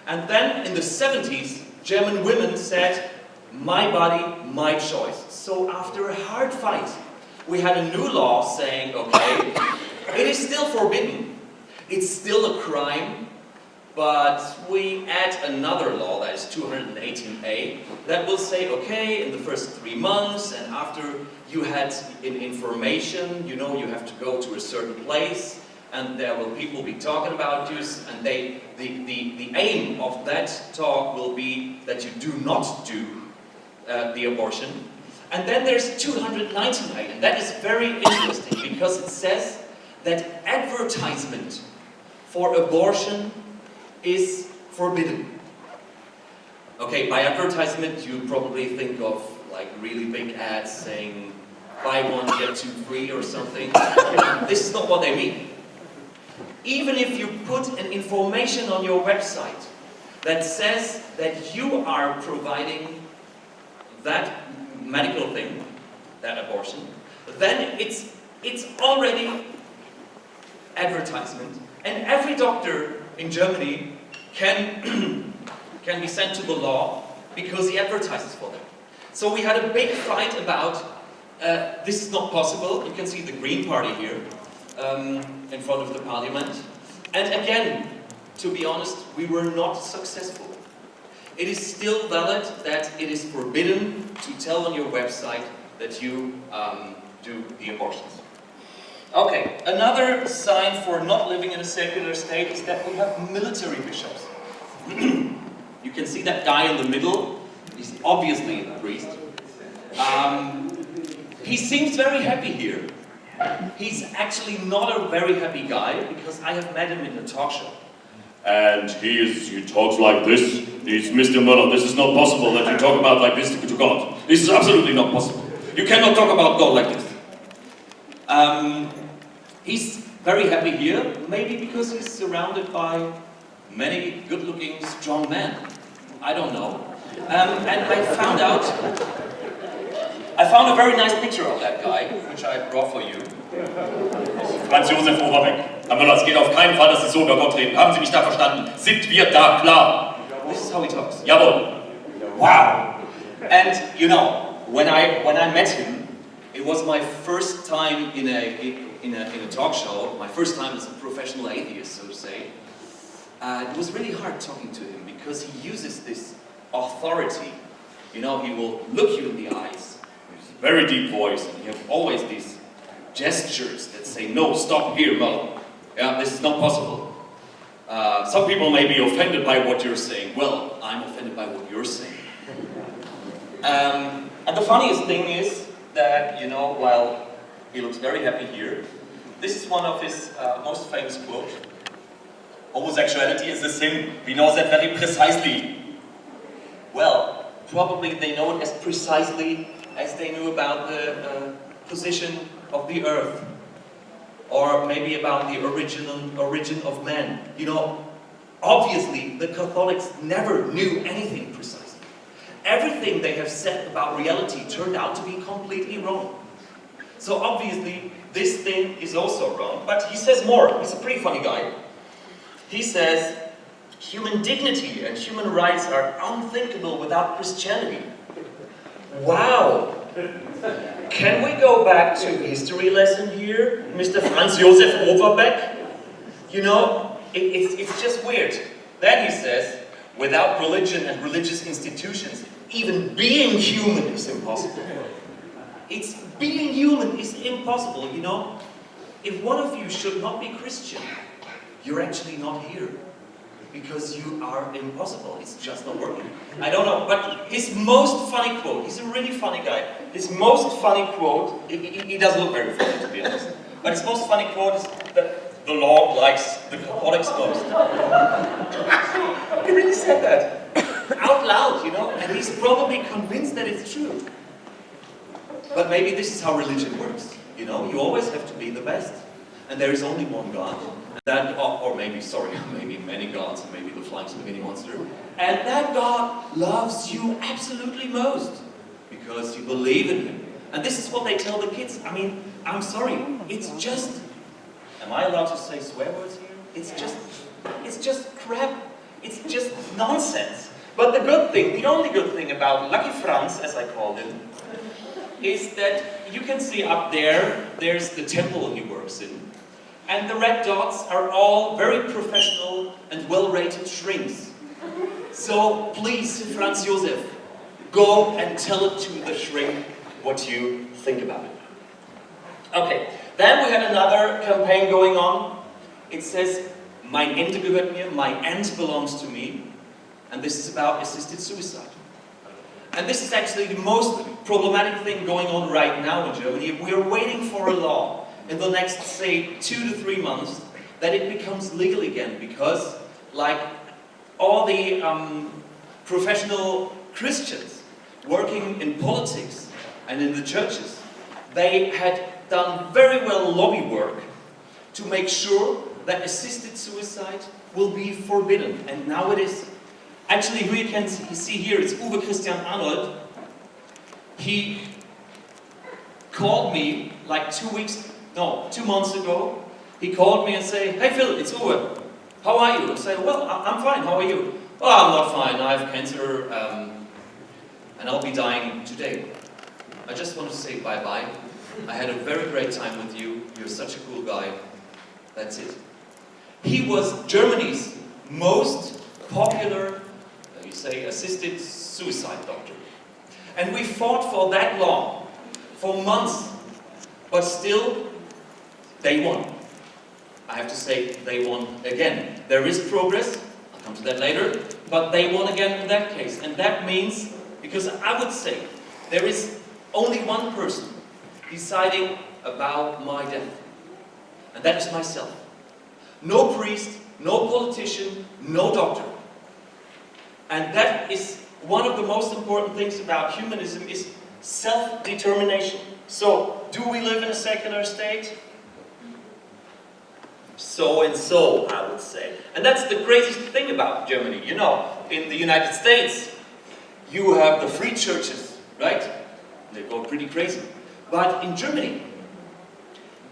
[SPEAKER 5] And then in the 70s, German women said, my body, my choice. So after a hard fight, we had a new law saying, okay, it is still forbidden. It's still a crime, but we add another law, that is 218a, that will say, okay, in the first 3 months, and after you had information, you know, you have to go to a certain place, and there will people be talking about you, and the aim of that talk will be that you do not do the abortion. And then there's 219a, and that is very interesting, because it says that advertisement for abortion is forbidden. Okay, by advertisement you probably think of like really big ads saying buy one get two free or something. This is not what they mean. Even if you put an information on your website that says that you are providing that medical thing, that abortion, then it's already advertisement. And every doctor in Germany can be sent to the law because he advertises for them. So we had a big fight about this is not possible. You can see the Green Party here in front of the parliament. And again, to be honest, we were not successful. It is still valid that it is forbidden to tell on your website that you do the abortions. Okay, another sign for not living in a secular state is that we have military bishops. You can see that guy in the middle. He's obviously a priest. He seems very happy here. He's actually not a very happy guy, because I have met him in a talk show.
[SPEAKER 6] and he talks like this. He's Mr. Moller. This is not possible that you talk about like this to God. This is absolutely not possible. You cannot talk about God like this.
[SPEAKER 5] He's very happy here, maybe because he's surrounded by many good-looking, strong men. I don't know. And I found a very nice picture of that guy, which I brought for you.
[SPEAKER 6] Franz Josef Overbeck. Herr Moller, es geht auf keinen Fall, dass Sie so über Gott reden. Haben Sie mich da verstanden? Sind wir da klar?
[SPEAKER 5] This is how he talks.
[SPEAKER 6] Jawohl.
[SPEAKER 5] Wow! And you know, when I met him, it was my first time in a talk show, my first time as a professional atheist, so to say. It was really hard talking to him because he uses this authority. You know, he will look you in the eyes with a very deep voice, and you have always these gestures that say, no, stop here, Moller. Yeah, this is not possible. Some people may be offended by what you're saying. Well, I'm offended by what you're saying. And the funniest thing is that, you know, while he looks very happy here, this is one of his most famous quotes.
[SPEAKER 6] Homosexuality is a sin. We know that very precisely.
[SPEAKER 5] Well, probably they know it as precisely as they knew about the position of the earth. Or maybe about the origin of man. You know, obviously the Catholics never knew anything precisely. Everything they have said about reality turned out to be completely wrong. So obviously this thing is also wrong, but he says more. He's a pretty funny guy. He says, human dignity and human rights are unthinkable without Christianity. Wow! Can we go back to history lesson here, Mr. Franz Josef Overbeck? You know, it's just weird. Then he says, without religion and religious institutions, even being human is impossible. Being human is impossible, you know? If one of you should not be Christian, you're actually not here. Because you are impossible. It's just not working. I don't know, but his most funny quote, he's a really funny guy. His most funny quote, he doesn't look very funny to be honest, but his most funny quote is that the Lord likes the Catholics most. He really said that. Out loud, you know, and he's probably convinced that it's true. But maybe this is how religion works, you know, you always have to be the best. And there is only one God. That, or maybe many gods, and maybe the flying spaghetti monster. And that God loves you absolutely most because you believe in Him. And this is what they tell the kids. I mean, I'm sorry, it's just, am I allowed to say swear words here? It's just crap. It's just nonsense. But the good thing, the only good thing about Lucky Franz, as I called him, is that you can see up there, there's the temple he works in. And the red dots are all very professional and well-rated shrinks. So please, Franz Josef, go and tell it to the shrink what you think about it. Okay, then we had another campaign going on. It says, mein Ende gehört mir, my end belongs to me. And this is about assisted suicide. And this is actually the most problematic thing going on right now in Germany. We are waiting for a law in the next, say, 2 to 3 months, that it becomes legal again, because, like, all the professional Christians working in politics and in the churches, they had done very well lobby work to make sure that assisted suicide will be forbidden, and now it is. Actually, who you can see here, it's Uwe Christian Arnold. He called me like 2 months ago. He called me and said, hey Phil, it's Uwe. How are you? I said, well, I'm fine, how are you? Oh, I'm not fine, I have cancer, and I'll be dying today. I just want to say bye-bye. I had a very great time with you. You're such a cool guy. That's it. He was Germany's most popular, you say, assisted suicide doctor. And we fought for that long, for months, but still, they won. I have to say, they won again. There is progress, I'll come to that later, but they won again in that case. And that means, because I would say, there is only one person deciding about my death, and that is myself. No priest, no politician, no doctor. And that is one of the most important things about humanism is self-determination. So, do we live in a secular state? So and so, I would say. And that's the craziest thing about Germany. You know, in the United States, you have the free churches, right? They go pretty crazy. But in Germany,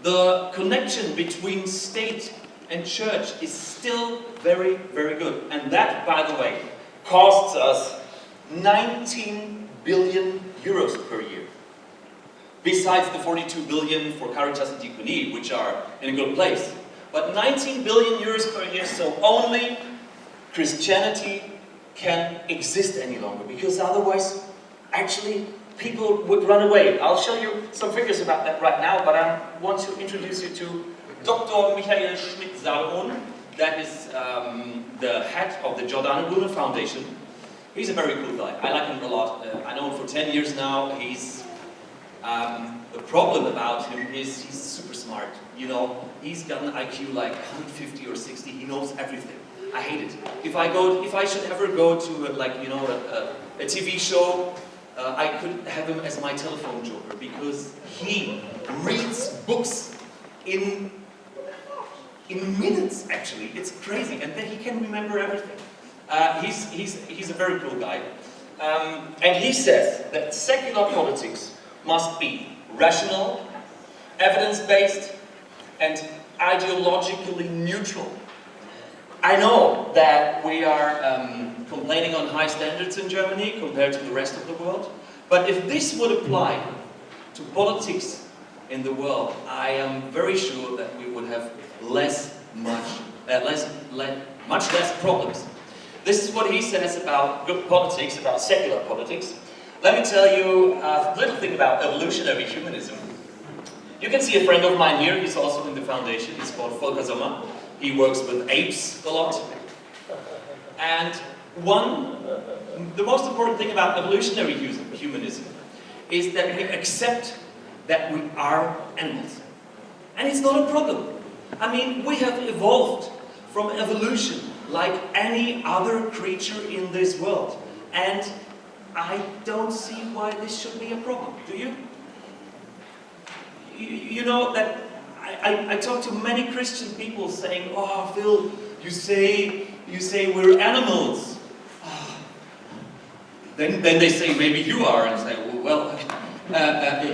[SPEAKER 5] the connection between state and church is still very, very good. And that, by the way, costs us 19 billion euros per year. Besides the 42 billion for Caritas and Diaconie, which are in a good place. But 19 billion euros per year, so only Christianity can exist any longer, because otherwise, actually, people would run away. I'll show you some figures about that right now, but I want to introduce you to Dr. Michael Schmidt-Salomon. That is the head of the Giordano Bruno Foundation. He's a very cool guy. I like him a lot. I know him for 10 years now. He's the problem about him is he's super smart. You know, he's got an IQ like 150 or 60. He knows everything. I hate it. If I should ever go to a TV show, I could have him as my telephone joker, because he reads books in minutes. Actually, it's crazy, and then he can remember everything. He's a very cool guy, and he says that secular politics must be rational, evidence-based, and ideologically neutral. I know that we are complaining on high standards in Germany compared to the rest of the world, but if this would apply to politics in the world, I am very sure that we would have much less problems. This is what he says about good politics, about secular politics. Let me tell you a little thing about evolutionary humanism. You can see a friend of mine here, he's also in the foundation, he's called Volker Sommer. He works with apes a lot. And the most important thing about evolutionary humanism is that we accept that we are animals. And it's not a problem. I mean, we have evolved from evolution like any other creature in this world. And I don't see why this should be a problem, do you? You know that I talk to many Christian people saying, "Oh, Phil, you say we're animals." Then they say, "Maybe you are," and I say, "Well,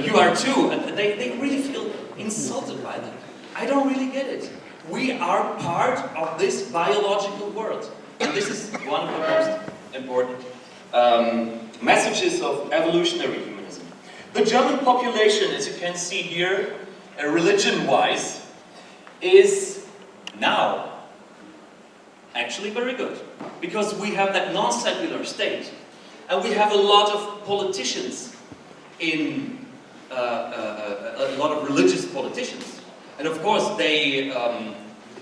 [SPEAKER 5] you are too." And they really feel insulted by that. I don't really get it. We are part of this biological world, and this is one of the most important messages of evolutionary humanism. The German population, as you can see here, religion-wise, is now actually very good, because we have that non-secular state, and we have a lot of politicians a lot of religious politicians, and of course they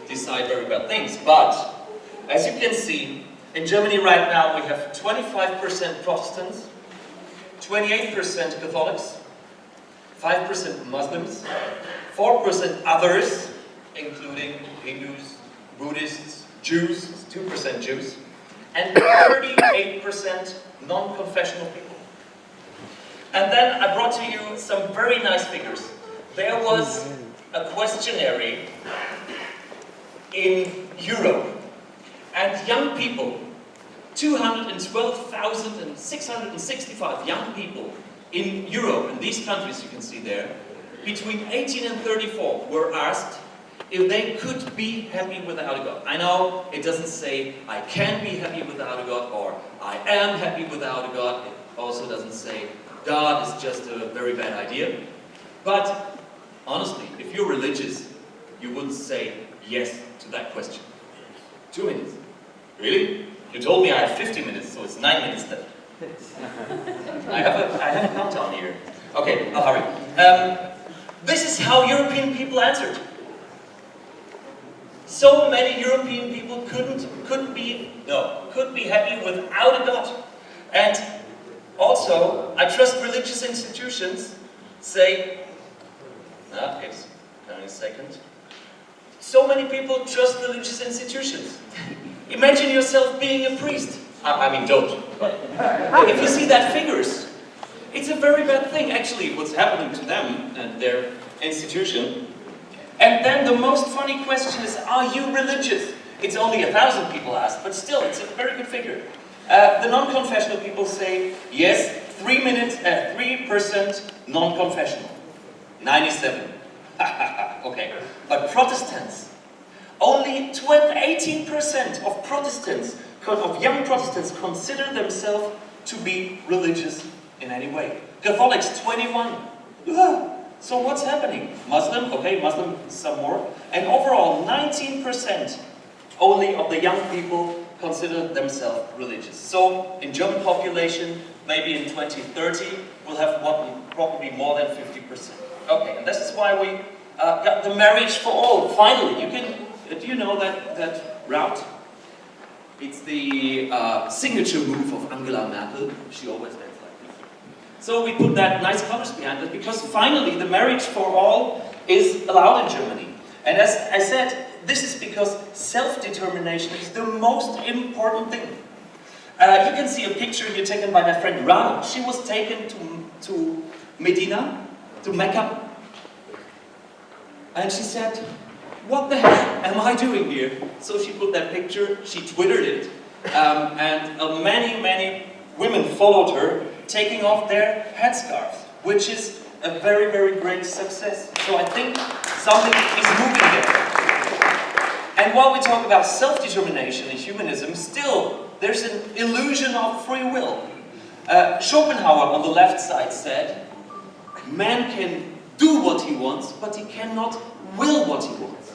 [SPEAKER 5] decide very bad things. But as you can see, in Germany right now we have 25% Protestants, 28% Catholics, 5% Muslims, 4% others, including Hindus, Buddhists, Jews, 2% Jews, and 38% non-confessional people. And then I brought to you some very nice figures. There was a questionnaire in Europe, and young people, 212,665 young people in Europe, in these countries you can see there, between 18 and 34 were asked if they could be happy without a God. I know it doesn't say I can be happy without a God or I am happy without a God. It also doesn't say God is just a very bad idea. But honestly, if you're religious, you wouldn't say yes to that question. 2 minutes. Really? You told me I have 50 minutes, so it's 9 minutes then. I have a countdown here. Okay, I'll hurry. This is how European people answered. So many European people could be happy without a God. And also, I trust religious institutions say, yes, hang on a second. So many people trust religious institutions. Imagine yourself being a priest. I mean, don't. But if you see that figures, it's a very bad thing, actually, what's happening to them and their institution. And then the most funny question is, are you religious? It's only 1,000 people asked, but still, it's a very good figure. The non-confessional people say, yes, 3% non-confessional. 97. Okay. But Protestants, only 18% of Protestants, of young Protestants, consider themselves to be religious in any way. Catholics, 21. So what's happening? Muslim, okay, Muslim, some more. And overall, 19% only of the young people consider themselves religious. So, in German population, maybe in 2030, we'll have probably more than 50%. Okay, and this is why we got the marriage for all. Finally, do you know that route? It's the signature move of Angela Merkel. She always does like this. So we put that nice colors behind it because finally the marriage for all is allowed in Germany. And as I said, this is because self-determination is the most important thing. You can see a picture here taken by my friend Rana. She was taken to Medina, to Mecca. And she said, what the hell am I doing here? So she put that picture, she twittered it, and many women followed her, taking off their headscarves, which is a very, very great success. So I think something is moving there. And while we talk about self-determination in humanism, still there's an illusion of free will. Schopenhauer on the left side said, man can do what he wants, but he cannot will what he wants.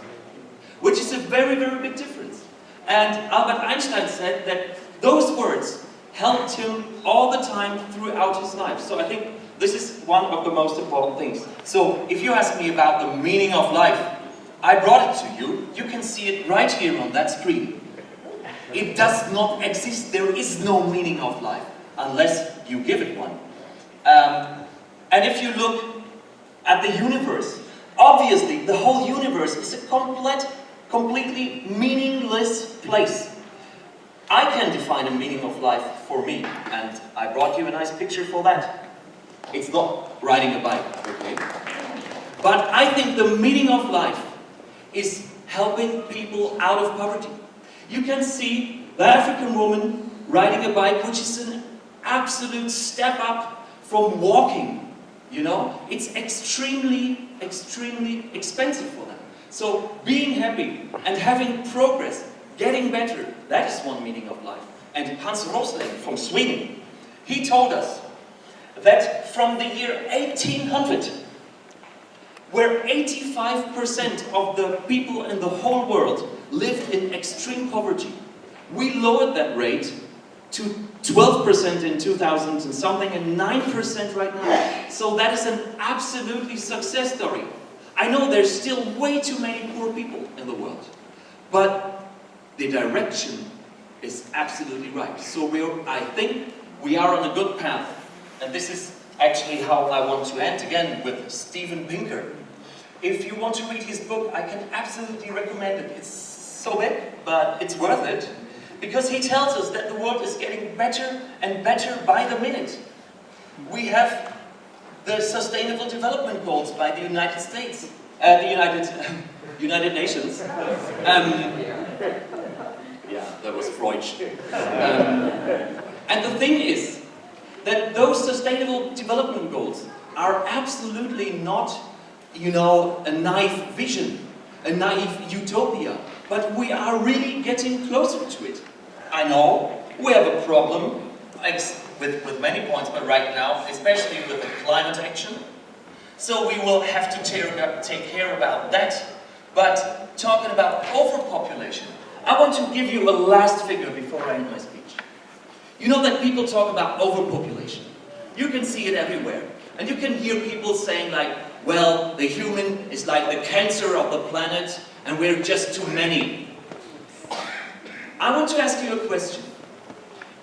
[SPEAKER 5] Which is a very, very big difference. And Albert Einstein said that those words helped him all the time throughout his life. So I think this is one of the most important things. So if you ask me about the meaning of life, I brought it to you. You can see it right here on that screen. It does not exist. There is no meaning of life unless you give it one. And if you look at the universe, obviously the whole universe is a completely meaningless place. I can define a meaning of life for me, and I brought you a nice picture for that. It's not riding a bike, okay? But I think the meaning of life is helping people out of poverty. You can see the African woman riding a bike, which is an absolute step up from walking, you know? It's extremely, extremely expensive for them. So being happy and having progress, getting better, that is one meaning of life. And Hans Rosling from Sweden, he told us that from the year 1800, where 85% of the people in the whole world lived in extreme poverty, we lowered that rate to 12% in 2000 and something and 9% right now. So that is an absolutely success story. I know there's still way too many poor people in the world, but the direction is absolutely right. So I think we are on a good path. And this is actually how I want to end again with Steven Pinker. If you want to read his book, I can absolutely recommend it. It's so big, but it's worth it. Because he tells us that the world is getting better and better by the minute. We have the Sustainable Development Goals by the United States, United Nations. Yeah, that was Freud. And the thing is that those Sustainable Development Goals are absolutely not, you know, a naive vision, a naive utopia, but we are really getting closer to it. I know we have a problem with many points, but right now, especially with the climate action. So we will have to take care about that. But talking about overpopulation, I want to give you a last figure before I end my speech. You know that people talk about overpopulation. You can see it everywhere. And you can hear people saying like, well, the human is like the cancer of the planet and we're just too many. I want to ask you a question.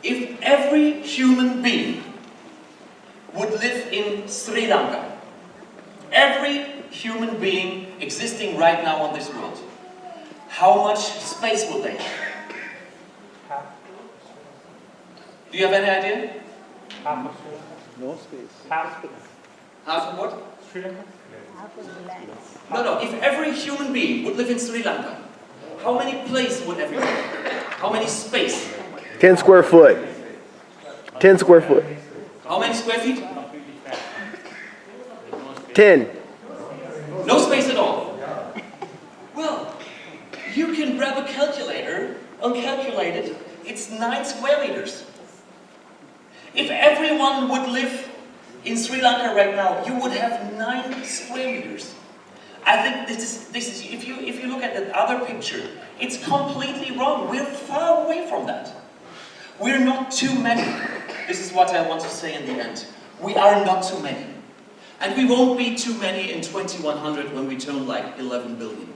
[SPEAKER 5] If every human being would live in Sri Lanka, every human being existing right now on this world, how much space would they have? Do you have any idea?
[SPEAKER 7] No space.
[SPEAKER 5] Half of what?
[SPEAKER 7] Sri Lanka?
[SPEAKER 5] No, if every human being would live in Sri Lanka, how many place would everyone have? How many space?
[SPEAKER 8] 10 square foot. 10 square foot.
[SPEAKER 5] How many square feet?
[SPEAKER 8] 10.
[SPEAKER 5] No space at all. Well, you can grab a calculator and calculate it. It's 9 square meters. If everyone would live in Sri Lanka right now, you would have 9 square meters. I think this is if you look at that other picture, it's completely wrong. We're far away from that. We're not too many. This is what I want to say in the end. We are not too many. And we won't be too many in 2100 when we turn like 11 billion.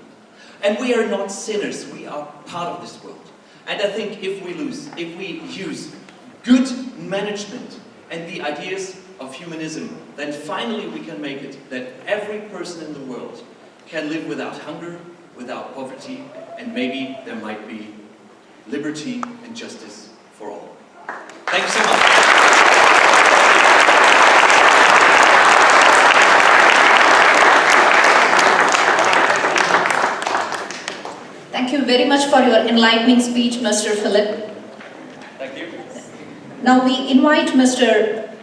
[SPEAKER 5] And we are not sinners. We are part of this world. And I think if we use good management and the ideas of humanism, then finally we can make it that every person in the world can live without hunger, without poverty, and maybe there might be liberty and justice for all. Thank you so much.
[SPEAKER 1] Thank you very much for your enlightening speech, Mr. Philipp.
[SPEAKER 5] Thank you.
[SPEAKER 1] Now we invite Mr.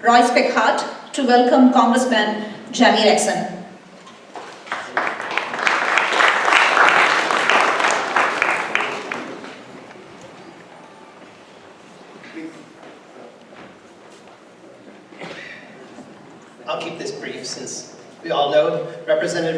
[SPEAKER 1] Royce Peckhardt to welcome Congressman Jamie Rexon.
[SPEAKER 3] I'll keep this brief since we all know Representative